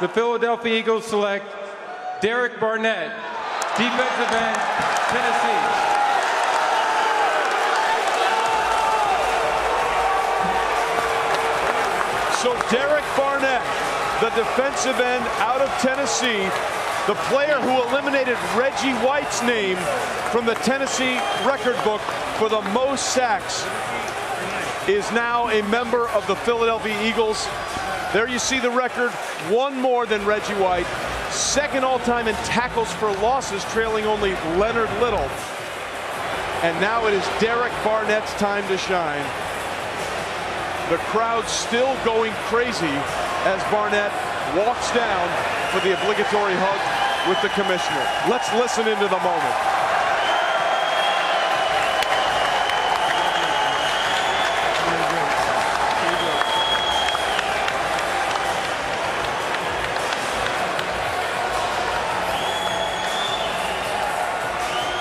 the Philadelphia Eagles select Derek Barnett, defensive end, Tennessee. So Derek Barnett, the defensive end out of Tennessee, the player who eliminated Reggie White's name from the Tennessee record book for the most sacks, is now a member of the Philadelphia Eagles. There you see the record, one more than Reggie White. Second all-time in tackles for losses, trailing only Leonard Little. And now it is Derek Barnett's time to shine. The crowd still going crazy as Barnett walks down for the obligatory hug with the commissioner. Let's listen into the moment.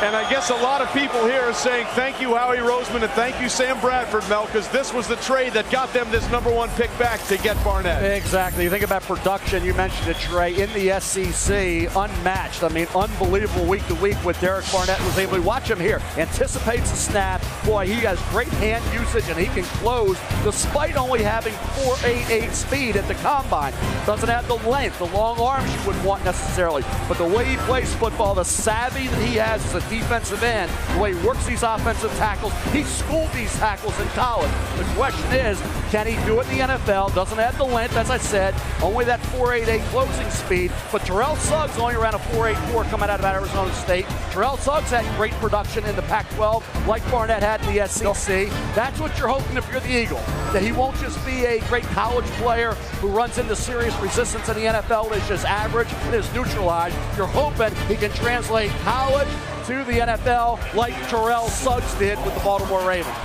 And I guess a lot of people here are saying thank you, Howie Roseman, and thank you, Sam Bradford, Mel, because this was the trade that got them this #1 pick back to get Barnett. Exactly. You think about production, you mentioned it, Trey, in the SEC, unmatched. I mean, unbelievable week to week what Derek Barnett was able to watch him here. Anticipates the snap. Boy, he has great hand usage, and he can close despite only having 4.88 speed at the combine. Doesn't have the length, the long arms you wouldn't want necessarily. But the way he plays football, the savvy that he has as a defensive end, the way he works these offensive tackles, he schooled these tackles in college. The question is, can he do it in the NFL? Doesn't have the length, as I said, only that 4.88 closing speed. But Terrell Suggs only around a 4.84 coming out of Arizona State. Terrell Suggs had great production in the Pac-12, like Barnett had in the SEC. That's what you're hoping if you're the Eagle, that he won't just be a great college player who runs into serious resistance in the NFL that's just average and is neutralized. You're hoping he can translate college to the NFL like Terrell Suggs did with the Baltimore Ravens.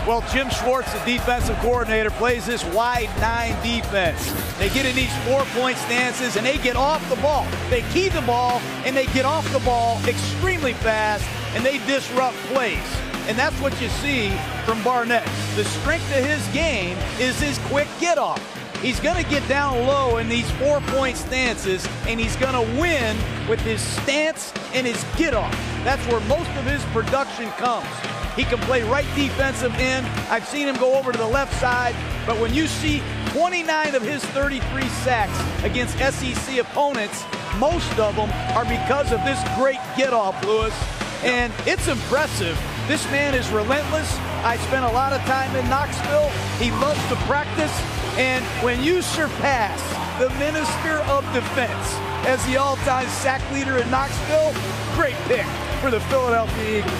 Well, Jim Schwartz, the defensive coordinator, plays this wide 9 defense. They get in these 4-point stances and they get off the ball. They key the ball and they get off the ball extremely fast and they disrupt plays. And that's what you see from Barnett. The strength of his game is his quick get off. He's going to get down low in these 4-point stances, and he's going to win with his stance and his get-off. That's where most of his production comes. He can play right defensive end. I've seen him go over to the left side, but when you see 29 of his 33 sacks against SEC opponents, most of them are because of this great get-off, Lewis. And it's impressive. This man is relentless. I spent a lot of time in Knoxville. He loves to practice. And when you surpass the Minister of Defense as the all-time sack leader in Knoxville, great pick for the Philadelphia Eagles.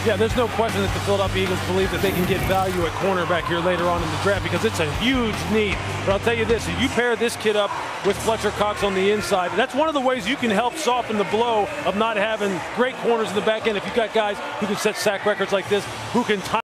Yeah, there's no question that the Philadelphia Eagles believe that they can get value at cornerback here later on in the draft because it's a huge need. But I'll tell you this, if you pair this kid up with Fletcher Cox on the inside, that's one of the ways you can help soften the blow of not having great corners in the back end. If you've got guys who can set sack records like this, who can tie